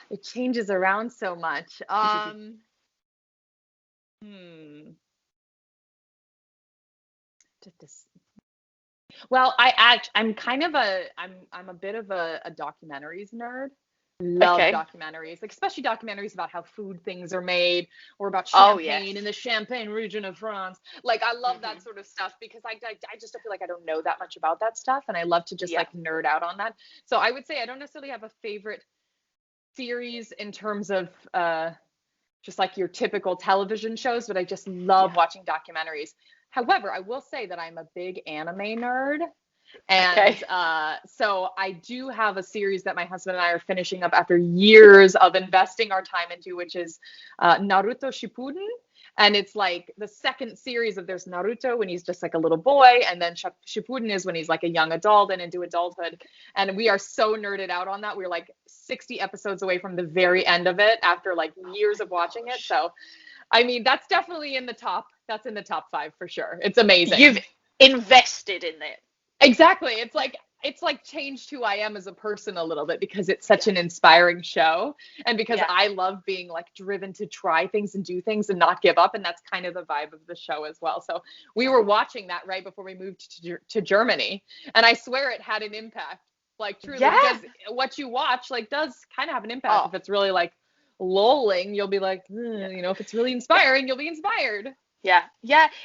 it changes around so much. Hmm. Just Well, I'm kind of I'm a bit of a documentaries nerd. Love Okay. documentaries, like especially documentaries about how food things are made, or about Oh, yes. champagne in the Champagne region of France. Like I love Hmm. that sort of stuff because I just feel like I don't know that much about that stuff, and I love to just Yeah. like nerd out on that. So I would say I don't necessarily have a favorite series in terms of just like your typical television shows, but I just love Yeah. watching documentaries. However, I will say that I'm a big anime nerd. And Okay. so I do have a series that my husband and I are finishing up after years of investing our time into, which is Naruto Shippuden. And it's like the second series of there's Naruto when he's just like a little boy, and then Shippuden is when he's like a young adult and into adulthood. And we are so nerded out on that. We're like 60 episodes away from the very end of it after like Oh years my of watching it. gosh. So, I mean, that's definitely in the top. That's in the top five for sure. It's amazing. You've invested in it. Exactly. It's like changed who I am as a person a little bit, because it's such Yeah. an inspiring show, and because Yeah. I love being like driven to try things and do things and not give up, and that's kind of the vibe of the show as well. So we were watching that right before we moved to Germany, and I swear it had an impact, like truly, Yeah. because what you watch like does kind of have an impact. Oh, If it's really like lulling, you'll be like, yeah. if it's really inspiring, you'll be inspired. Yeah,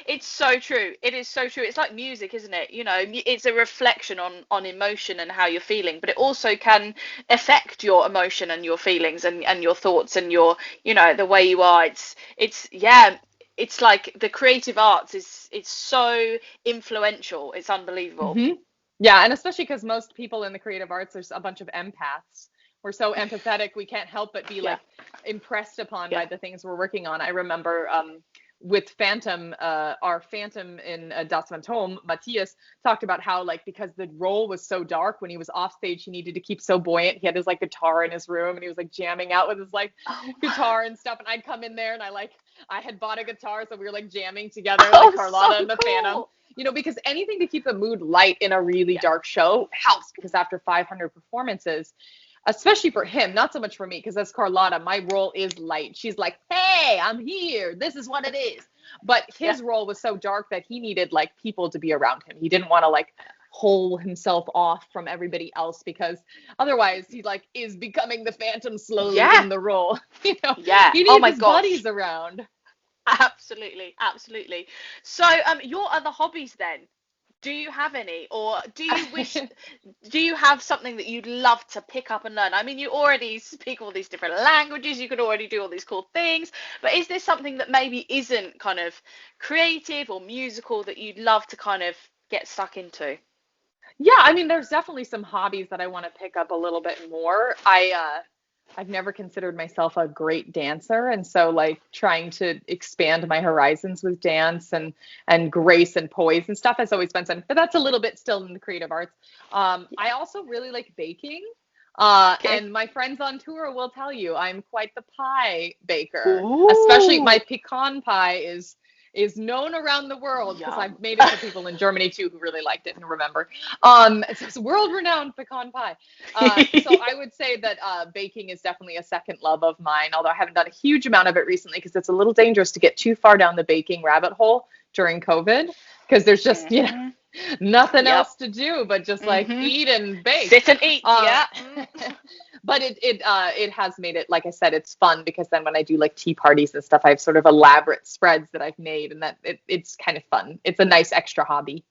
it's so true. It is so true. It's like music, isn't it? It's a reflection on emotion and how you're feeling, but it also can affect your emotion and your feelings and your thoughts and the way you are. It's like the creative arts is it's so influential. It's unbelievable. Hmm. Yeah, and especially because most people in the creative arts, there's a bunch of empaths. We're so empathetic, we can't help but be Yeah, like impressed upon yeah, by the things we're working on. I remember with Phantom, our Phantom in Das Phantom, Matthias talked about how like because the role was so dark when he was off stage, he needed to keep so buoyant. He had his like guitar in his room and he was like jamming out with his like oh, guitar and stuff. And I'd come in there and I had bought a guitar, so we were like jamming together, like oh, so Carlotta and the Phantom. cool. Because anything to keep the mood light in a really Yeah, dark show helps because after 500 performances, especially for him, not so much for me, because as Carlotta, my role is light. She's like, hey, I'm here. This is what it is. But yeah. his role was so dark that he needed like people to be around him. He didn't want to like hold himself off from everybody else because otherwise he like is becoming the Phantom slowly Yeah, in the role. yeah. He Oh needs my his gosh. buddies around. Absolutely, absolutely. So, your other hobbies then? Do you have any, or do you have something that you'd love to pick up and learn? I mean, you already speak all these different languages, you could already do all these cool things, but is there something that maybe isn't kind of creative or musical that you'd love to kind of get stuck into? Yeah, I mean, there's definitely some hobbies that I want to pick up a little bit more. I've never considered myself a great dancer, and so like trying to expand my horizons with dance and grace and poise and stuff has always been something. But that's a little bit still in the creative arts. I also really like baking. Okay. And my friends on tour will tell you I'm quite the pie baker. Especially my Ooh, pecan pie is known around the world because yum. I've made it for people in Germany too who really liked it and remember. It's world-renowned pecan pie. So I would say that baking is definitely a second love of mine, although I haven't done a huge amount of it recently because it's a little dangerous to get too far down the baking rabbit hole during COVID because there's just, Hmm. nothing Yep. else to do but just like Hmm. eat and bake. Sit and eat. Uh, Yeah. but it has made it, like I said, it's fun because then when I do like tea parties and stuff, I have sort of elaborate spreads that I've made, and it's kind of fun. It's a nice extra hobby.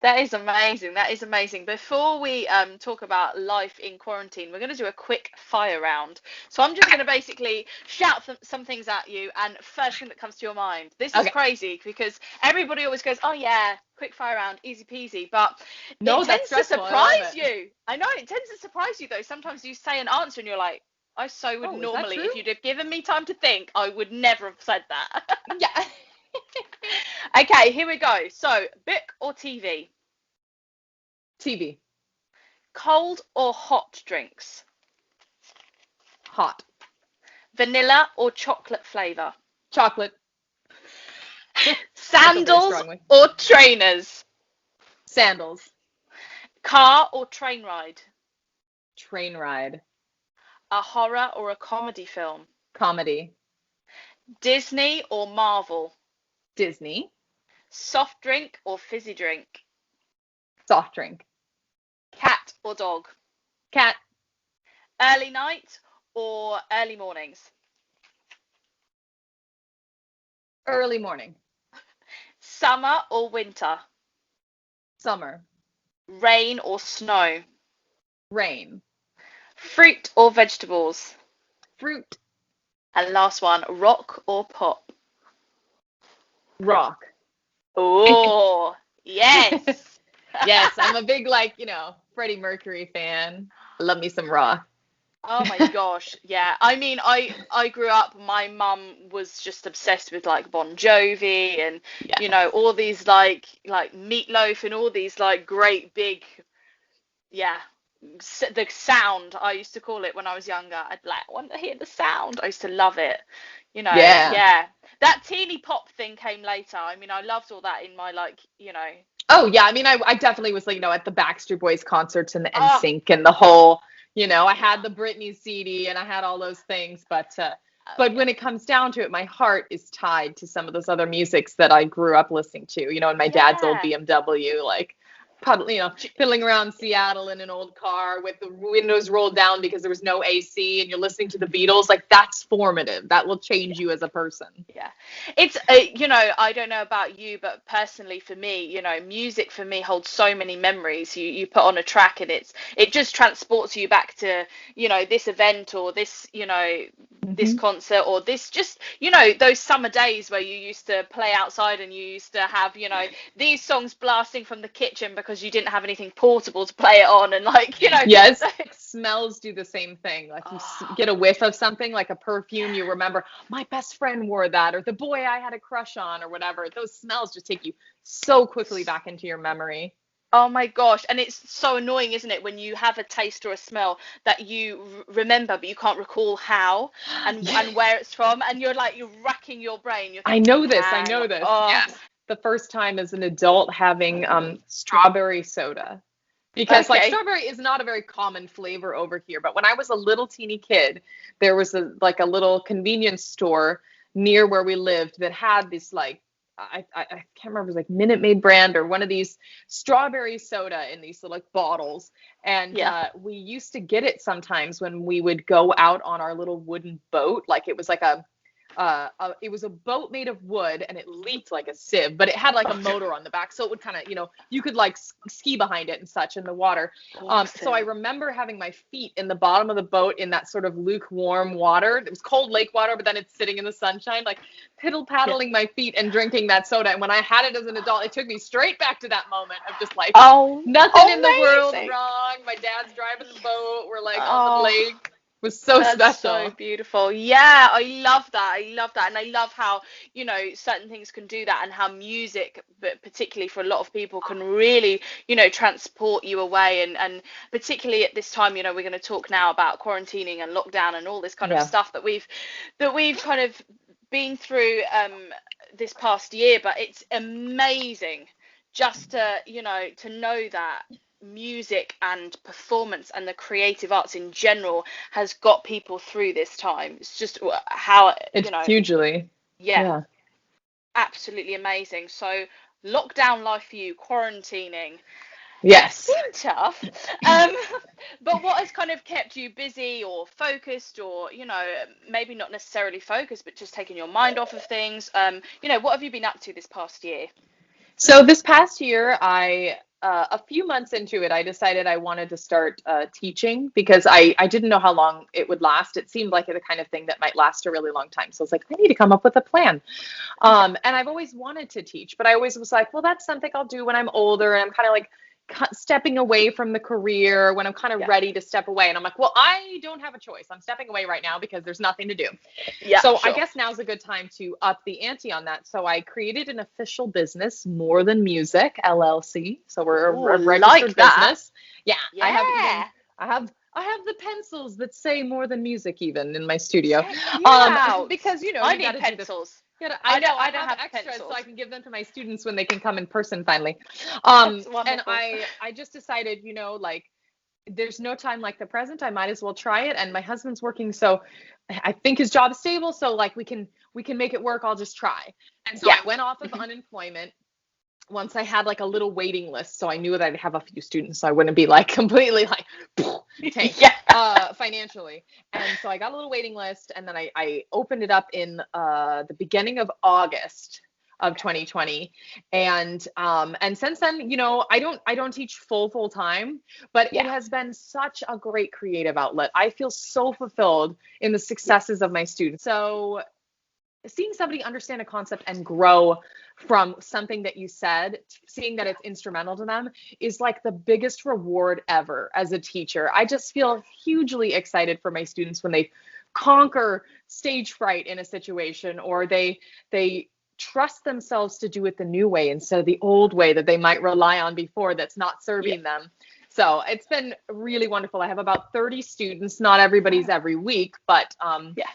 That is amazing. That is amazing. Before we talk about life in quarantine, we're going to do a quick fire round. So I'm just going to basically shout some things at you, and first thing that comes to your mind. This is Okay. crazy because everybody always goes, "Oh yeah, quick fire round, easy peasy," but it No, that's tends to stressful. I love surprise it. you. I know it tends to surprise you though. Sometimes you say an answer and you're like, "I so would Oh, is that normally, true? if you'd have given me time to think, I would never have said that." Yeah. Okay, here we go. So, book or TV? TV. Cold or hot drinks? Hot. Vanilla or chocolate flavor? Chocolate. I feel very Sandals strongly. or trainers? Sandals. Car or train ride? Train ride. A horror or a comedy film? Comedy. Disney or Marvel? Disney. Soft drink or fizzy drink? Soft drink. Cat or dog? Cat. Early night or early mornings? Early morning. Summer or winter? Summer. Rain or snow? Rain. Fruit or vegetables? Fruit. And last one, rock or pop? Rock. Oh, yes. Yes, I'm a big like, Freddie Mercury fan. I love me some rock. Oh my gosh, yeah. I mean, I grew up, my mum was just obsessed with like Bon Jovi and Yes. all these like Meatloaf and all these like great big, yeah, the sound I used to call it when I was younger. I'd be like, I want to hear the sound. I used to love it. Yeah. Yeah. That teeny pop thing came later. I mean, I loved all that in my like. Oh yeah, I mean I definitely was like, at the Backstreet Boys concerts and the Oh, NSYNC and the whole, I yeah. had the Britney CD and I had all those things, but Yeah. when it comes down to it, my heart is tied to some of those other musics that I grew up listening to, and my dad's old Yeah. BMW, like fiddling around Seattle in an old car with the windows rolled down because there was no AC, and you're listening to the Beatles. Like, that's formative. That will change you as a person. Yeah, it's I don't know about you, but personally for me, music for me holds so many memories. You put on a track and it just transports you back to this event, or this this Hmm. concert, or this just those summer days where you used to play outside and you used to have these songs blasting from the kitchen because you didn't have anything portable to play it on, and Yes, smells do the same thing. Like, you oh, get a whiff of something, like a perfume, you remember, my best friend wore that, or the boy I had a crush on, or whatever. Those smells just take you so quickly back into your memory. oh my gosh, and it's so annoying, isn't it, when you have a taste or a smell that you remember but you can't recall how and where it's from, and you're racking your brain, you're I thinking, know this. I hang know on, this. oh, Yes. The first time as an adult having strawberry soda. Because, like, okay, strawberry is not a very common flavor over here. But when I was a little teeny kid, there was a little convenience store near where we lived that had this, like, I can't remember, it was like Minute Maid brand or one of these strawberry soda in these little, like, bottles. And yeah, we used to get it sometimes when we would go out on our little wooden boat. Like, it was like it was a boat made of wood, and it leaked like a sieve, but it had like a motor on the back, so it would kind of, you could, like, ski behind it and such in the water. So I awesome, remember having my feet in the bottom of the boat in that sort of lukewarm water. It was cold lake water, but then it's sitting in the sunshine, like, piddle yeah, paddling my feet and drinking that soda. And when I had it as an adult, it took me straight back to that moment of just like, oh, nothing in the world amazing, wrong. My dad's driving the boat. We're, like, on the oh, lake. It was so that's so special. beautiful. Yeah, I love that. I love that. And I love how, certain things can do that, and how music, but particularly for a lot of people, can really, transport you away. And particularly at this time, we're going to talk now about quarantining and lockdown and all this kind of Yeah. stuff that we've kind of been through this past year. But it's amazing just to know that music and performance and the creative arts in general has got people through this time. It's just how, It's hugely. yeah, Yeah. absolutely amazing. So, lockdown life for you, quarantining. It's Yes. been tough. Um, but what has kind of kept you busy or focused, or, maybe not necessarily focused, but just taking your mind off of things? What have you been up to this past year? So this past year, a few months into it, I decided I wanted to start teaching, because I didn't know how long it would last. It seemed like the kind of thing that might last a really long time. So I was like, I need to come up with a plan. Yeah, And I've always wanted to teach, but I always was like, well, that's something I'll do when I'm older. And I'm kind of like stepping away from the career when I'm kind of yeah, ready to step away. And I'm like, well, I don't have a choice. I'm stepping away right now because there's nothing to do. yeah, So I sure. guess now's a good time to up the ante on that. So I created an official business, More Than Music LLC. So we're Oh, a like registered that. business. Yeah, Yeah. I have the pencils that say More Than Music even in my studio. Check you out. Because I you got need to do this. pencils. I know I I don't have have extras, so pencils. I can give them to my students when they can come in person finally. That's And wonderful. I just decided, like, there's no time like the present. I might as well try it. And my husband's working, so I think his job is stable. So, like, we can make it work. I'll just try. And so Yeah. I went off of Mhm. unemployment once I had, like, a little waiting list. So I knew that I'd have a few students, so I wouldn't be, like, completely, like, tanked Yeah. financially. And so I got a little waiting list, and then I opened it up in the beginning of August of 2020. And since then, I don't teach full time, but it Yeah. has been such a great creative outlet. I feel so fulfilled in the Yeah. successes of my students. So seeing somebody understand a concept and grow from something that you said, seeing that it's instrumental to them, is like the biggest reward ever as a teacher. I just feel hugely excited for my students when they conquer stage fright in a situation, or they trust themselves to do it the new way instead of the old way that they might rely on before, that's not Yeah. serving them. So it's been really wonderful. I have about 30 students. Not everybody's Wow. every week, but Yeah.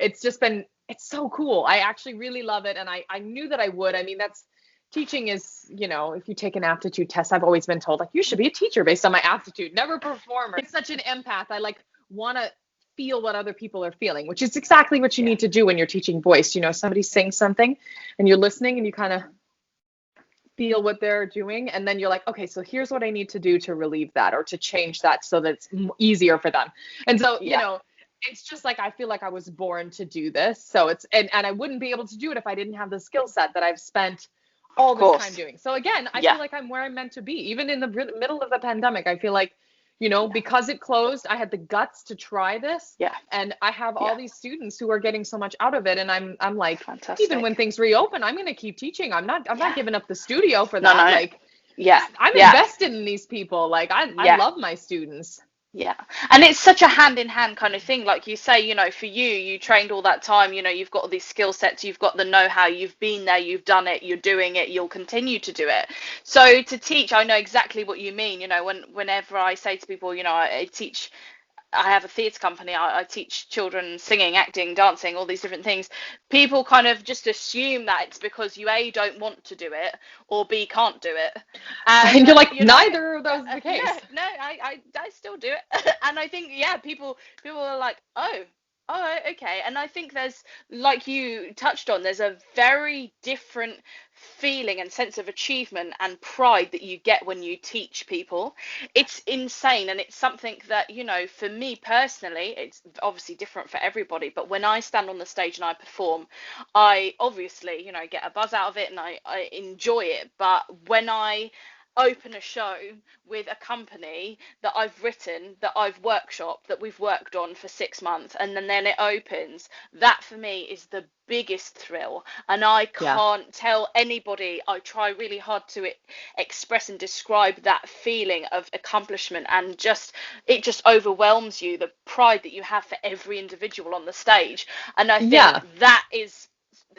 it's just been, it's so cool. I actually really love it. And I knew that I would. I mean, that's teaching is, if you take an aptitude test, I've always been told, like, you should be a teacher based on my aptitude, never a performer. It's such an empath. I, like, want to feel what other people are feeling, which is exactly what you Yeah. need to do when you're teaching voice. Somebody sings something and you're listening and you kind of feel what they're doing, and then you're like, okay, so here's what I need to do to relieve that or to change that so that it's easier for them. And so, Yeah, it's just like I feel like I was born to do this. So it's and I wouldn't be able to do it if I didn't have the skill set that I've spent of all this time course. doing. So again, I Yeah, feel like I'm where I'm meant to be. Even in the middle of the pandemic, I feel like, yeah, because it closed, I had the guts to try this, yeah, and I have yeah. all these students who are getting so much out of it, and I'm like, even when Fantastic. things reopen, I'm going to keep teaching. I'm not Yeah. giving up the studio for No, that. no. Like, Yeah, I'm yeah, invested in these people. Like, I yeah. love my students. Yeah. And it's such a hand in hand kind of thing. Like you say, for you trained all that time, you've got all these skill sets, you've got the know-how, you've been there, you've done it, you're doing it, you'll continue to do it. So to teach, I know exactly what you mean. Whenever I say to people, I teach, I have a theatre company. I teach children singing, acting, dancing, all these different things. People kind of just assume that it's because you A, don't want to do it, or B, can't do it. And And you're like, neither of those is the no, case. no, I still do it. And I think, yeah, people are like, oh, okay. And I think there's, like you touched on, there's a very different feeling and sense of achievement and pride that you get when you teach people. It's insane, and it's something that, for me personally, it's obviously different for everybody, but when I stand on the stage and I perform, I obviously, get a buzz out of it, and I enjoy it. But when I open a show with a company that I've written, that I've workshopped, that we've worked on for 6 months, and then it opens, that for me is the biggest thrill. And I Yeah. can't tell anybody, I try really hard to express and describe that feeling of accomplishment, and it just overwhelms you, the pride that you have for every individual on the stage. And I think Yeah. that is,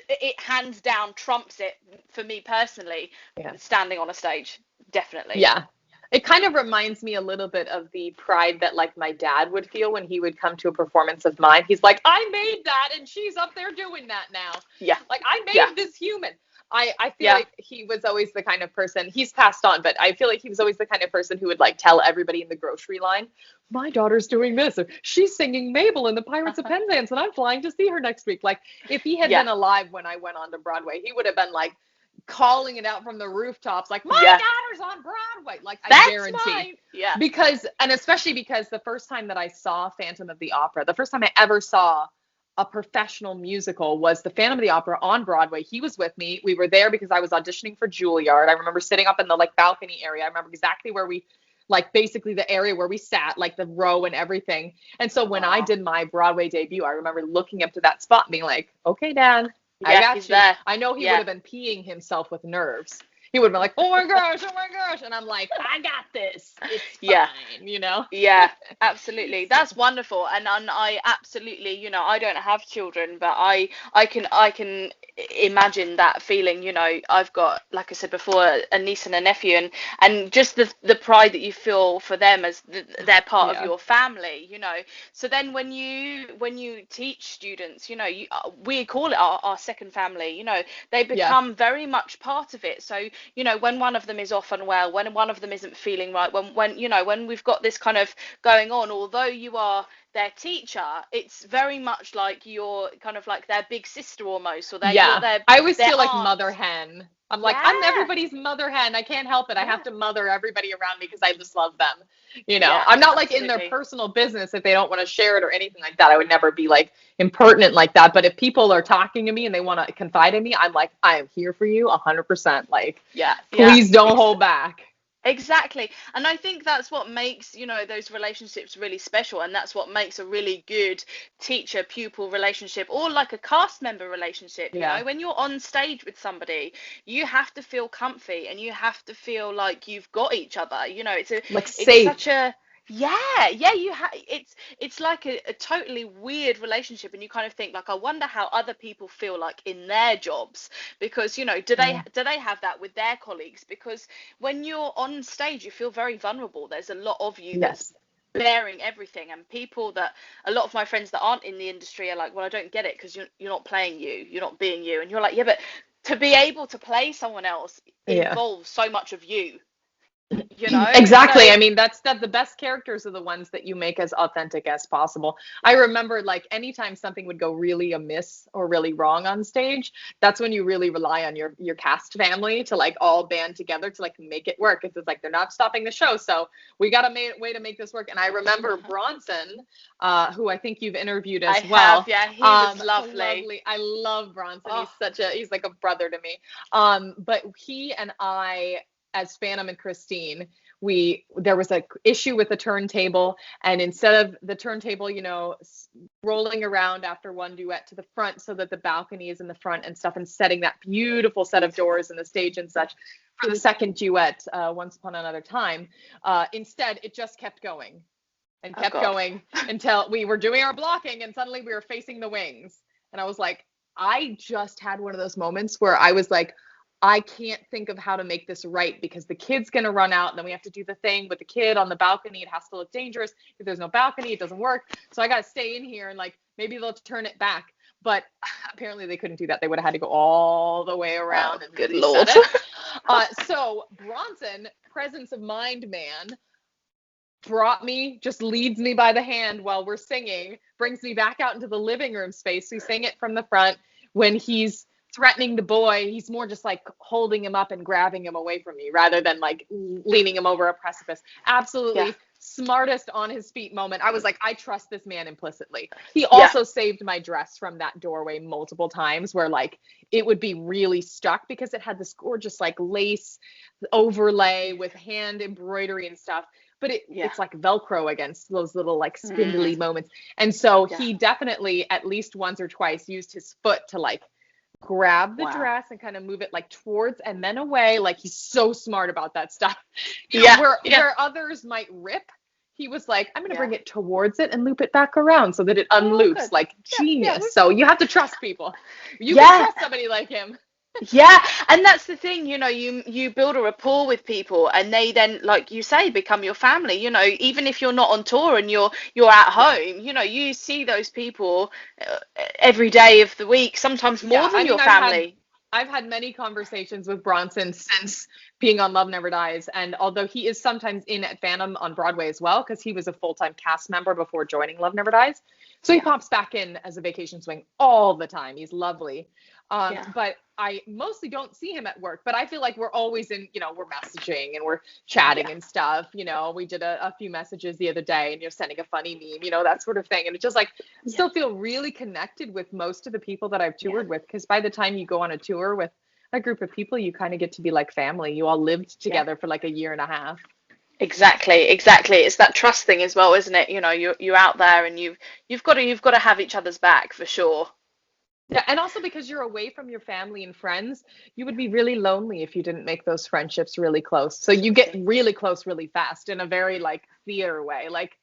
it hands down trumps it for me personally, Yeah. standing on a stage. Definitely. Yeah. It kind of reminds me a little bit of the pride that like my dad would feel when he would come to a performance of mine. He's like, I made that and she's up there doing that now. Yeah. Like I Yeah. made this human. I feel Yeah. like he was always the kind of person, he's passed on, but I feel like he was always the kind of person who would like tell everybody in the grocery line, my daughter's doing this, or she's singing Mabel in the Pirates of Penzance and I'm flying to see her next week. Like if he had Yeah. been alive when I went on to Broadway, he would have been like calling it out from the rooftops, like my Yeah. daughter's on Broadway. Like I That's guarantee. mine. Yeah. Because, and especially because the first time that I saw Phantom of the Opera, the first time I ever saw a professional musical was the Phantom of the Opera on Broadway. He was with me. We were there because I was auditioning for Juilliard. I remember sitting up in the like balcony area. I remember exactly where we, like basically the area where we sat, like the row and everything. And so when I Oh. did my Broadway debut, I remember looking up to that spot and being like, okay, Dan, I Yeah, got he's you. there. I know he would Yeah. have been peeing himself with nerves. He would have been like, oh my gosh, oh my gosh. And I'm like, I got this. It's Yeah. fine. Yeah, absolutely. That's wonderful. And I absolutely, I don't have children, but I can imagine that feeling. I've got, like I said before, a niece and a nephew, and just the pride that you feel for them as they're part of Yeah. your family. So then when you teach students, we call it our second family. They Yeah. become very much part of it. So when one of them is off unwell, when one of them isn't feeling right, when we've got this kind of going on, although you are their teacher, it's very much like you're kind of like their big sister almost, or you're Yeah. their I always their feel like aunt. mother hen. I'm like, I'm Yeah, everybody's mother hen. I can't help it. I have yeah, to mother everybody around me because I just love them. yeah, I'm not like in their absolutely. personal business if they don't want to share it or anything like that. I would never be like impertinent like that. But if people are talking to me and they want to confide in me, I'm like, I am here for you 100%. Like, Yeah, yeah. please don't hold back. Exactly. And I think that's what makes, those relationships really special. And that's what makes a really good teacher pupil relationship, or like a cast member relationship. Yeah. When you're on stage with somebody, you have to feel comfy, and you have to feel like you've got each other. Like It's safe. such a, yeah, it's like a totally weird relationship. And you kind of think, like, I wonder how other people feel like in their jobs, because do they Mm. have that with their colleagues? Because when you're on stage, you feel very vulnerable. There's a lot of you that's Yes. bearing everything, and people that, a lot of my friends that aren't in the industry are like, well, I don't get it, because you're not playing you're not being you. And you're like, yeah, but to be able to play someone else Yeah. involves so much of you. Exactly. I mean, that's the best characters are the ones that you make as authentic as possible. I remember like anytime something would go really amiss or really wrong on stage, that's when you really rely on your cast family to like all band together to like make it work. It's like they're not stopping the show, so we got a way to make this work. And I remember Bronson, who I think you've interviewed I as have, well. yeah, he was lovely. Lovely. I love Bronson. Oh, He's like a brother to me. But he and I, as Phantom and Christine, there was a issue with the turntable, and instead of the turntable, rolling around after one duet to the front so that the balcony is in the front and stuff, and setting that beautiful set of doors in the stage and such for the second duet, Once Upon Another Time, instead it just kept going and kept going until we were doing our blocking, and suddenly we were facing the wings, and I was like, I just had one of those moments where I was like, I can't think of how to make this right, because the kid's going to run out and then we have to do the thing with the kid on the balcony. It has to look dangerous. If there's no balcony, it doesn't work. So I got to stay in here and like, maybe they'll turn it back. But apparently they couldn't do that. They would have had to go all the way around and good really Lord. set it. So Bronson, presence of mind man, just leads me by the hand while we're singing, brings me back out into the living room space. We sing it from the front. When he's threatening the boy, he's more just like holding him up and grabbing him away from me rather than like leaning him over a precipice. Absolutely smartest on his feet moment. I was like, I trust this man implicitly. He also saved my dress from that doorway multiple times where like it would be really stuck because it had this gorgeous like lace overlay with hand embroidery and stuff. But it's like Velcro against those little like spindly moments. And so he definitely at least once or twice used his foot to like grab the dress and kind of move it like towards and then away. Like he's so smart about that stuff. Where others might rip, he was like, I'm going to bring it towards it and loop it back around so that it unloops. Like genius. So you have to trust people. You can trust somebody like him. And that's the thing, you build a rapport with people, and they then, like you say, become your family. Even if you're not on tour and you're at home, you see those people every day of the week, sometimes more than your family. I've had many conversations with Bronson since being on Love Never Dies, and although he is sometimes in at Phantom on Broadway as well, because he was a full-time cast member before joining Love Never Dies, so he pops back in as a vacation swing all the time. He's lovely. But I mostly don't see him at work, but I feel like we're always we're messaging and we're chatting and stuff. We did a few messages the other day and you're sending a funny meme, that sort of thing. And it's just like, I still feel really connected with most of the people that I've toured with, because by the time you go on a tour with a group of people, you kind of get to be like family. You all lived together for like a year and a half. Exactly. It's that trust thing as well, isn't it? You're out there and you've got to have each other's back for sure. Yeah, and also because you're away from your family and friends, you would be really lonely if you didn't make those friendships really close. So you get really close really fast in a very like theater way, like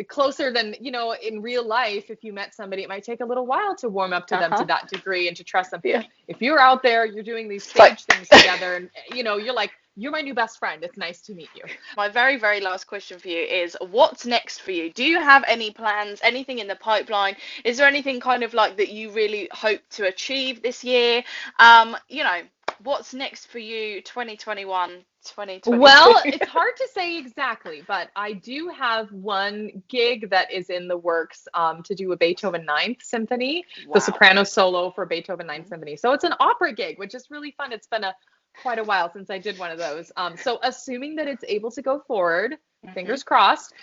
closer than, in real life. If you met somebody, it might take a little while to warm up to them to that degree and to trust them. If you're out there, you're doing these stage things together and, you're like, you're my new best friend. It's nice to meet you. My very, very last question for you is, what's next for you? Do you have any plans, anything in the pipeline? Is there anything kind of like that you really hope to achieve this year? What's next for you 2021, 2022? Well, it's hard to say exactly, but I do have one gig that is in the works to do a Beethoven Ninth Symphony, the soprano solo for Beethoven Ninth Symphony. So it's an opera gig, which is really fun. It's been quite a while since I did one of those. So assuming that it's able to go forward, fingers crossed,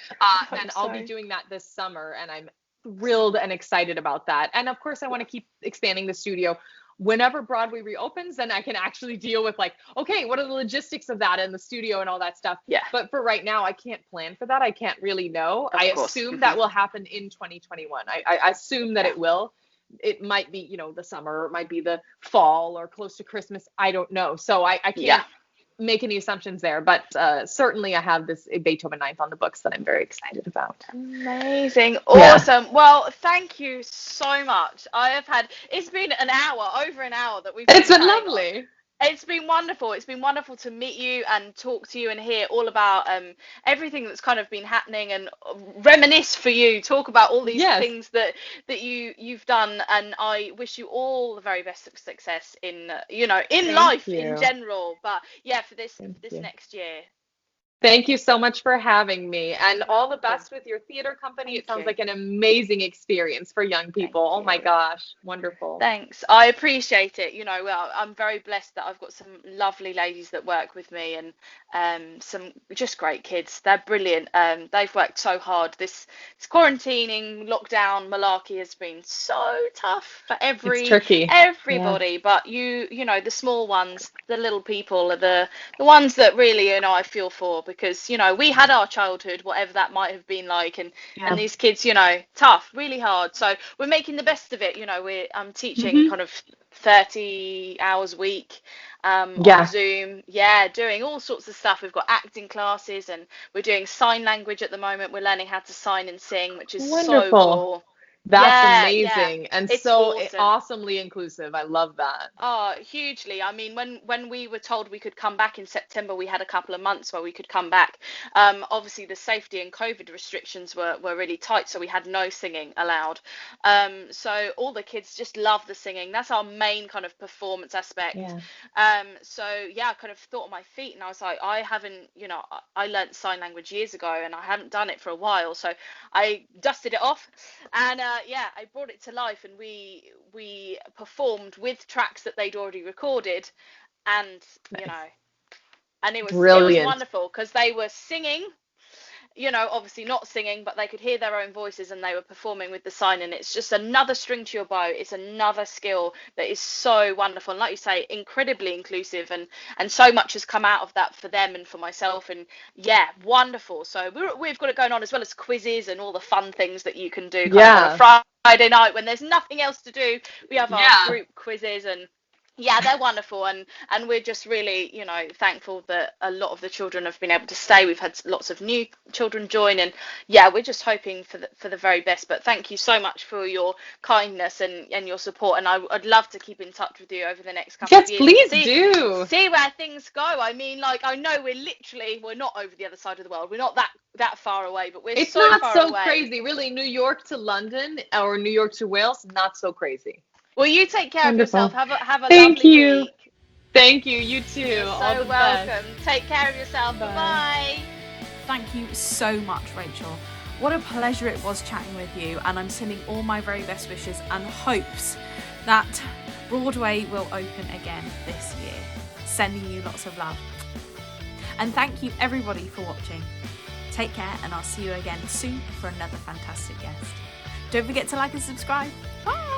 then I'll be doing that this summer, and I'm thrilled and excited about that. And of course, I want to keep expanding the studio. Whenever Broadway reopens, then I can actually deal with like, okay, what are the logistics of that in the studio and all that stuff. But for right now, I can't plan for that. I can't really know. I assume that will happen in 2021. I assume that it will. It might be, the summer, or it might be the fall or close to Christmas. I don't know. So I can't make any assumptions there, but certainly I have this Beethoven Ninth on the books that I'm very excited about. Amazing. Awesome. Well, thank you so much. It's been over an hour that we've been It's been lovely. It's been wonderful. It's been wonderful to meet you and talk to you and hear all about everything that's kind of been happening, and reminisce for you, talk about all these things that you've done. And I wish you all the very best success in life in general. But for this next year. Thank you so much for having me, and You're all the welcome. best with your theater company. It Thank sounds you. like an amazing experience for young Thank people. Oh my you. gosh, wonderful. Thanks. I appreciate it. Well, I'm very blessed that I've got some lovely ladies that work with me and some just great kids. They're brilliant. They've worked so hard. This quarantining, lockdown, malarkey has been so tough for It's tricky. Yeah. everybody. But the small ones, the little people are the ones that really, I feel for because, we had our childhood, whatever that might have been like, and Yeah. these kids, tough, really hard. So we're making the best of it. I'm teaching Hmm. kind of 30 hours a week on Yeah. Zoom. Yeah, doing all sorts of stuff. We've got acting classes and we're doing sign language at the moment. We're learning how to sign and sing, which is so Wonderful. cool. That's Yeah, yeah, amazing and it's so awesome. awesomely inclusive. I love that. Oh, hugely. I mean, when we were told we could come back in September, we had a couple of months where we could come back. Obviously, the safety and COVID restrictions were really tight, so we had no singing allowed. So all the kids just love the singing. That's our main kind of performance aspect. Yeah. So yeah, I kind of thought on my feet, and I was like, I haven't, I learnt sign language years ago, and I haven't done it for a while. So I dusted it off, and yeah, I brought it to life, and we performed with tracks that they'd already recorded, and Nice. and it was Brilliant. wonderful because they were singing, obviously not singing, but they could hear their own voices and they were performing with the sign. And it's just another string to your bow. It's another skill that is so wonderful. And like you say, incredibly inclusive, and so much has come out of that for them and for myself. And yeah, wonderful. So we've got it going on as well as quizzes and all the fun things that you can do kind of on a Yeah. Friday night when there's nothing else to do. We have our Yeah. group quizzes, and yeah, they're wonderful, and we're just really, thankful that a lot of the children have been able to stay. We've had lots of new children join, and yeah, we're just hoping for the very best. But thank you so much for your kindness and your support, and I'd love to keep in touch with you over the next couple of Yes, years and please see do. see where things go. I mean, like, I know we're not over the other side of the world. We're not that far away, but we're It's so not far so away. crazy, really. New York to London or New York to Wales, not so crazy. Well, you take care of yourself. Wonderful. Have a Thank lovely you. week. Thank you. You too. You're All so the best. welcome. Take care of yourself. Bye Bye. bye. Thank you so much, Rachel. What a pleasure it was chatting with you, and I'm sending all my very best wishes and hopes that Broadway will open again this year. Sending you lots of love. And thank you everybody for watching. Take care, and I'll see you again soon for another fantastic guest. Don't forget to like and subscribe. Bye!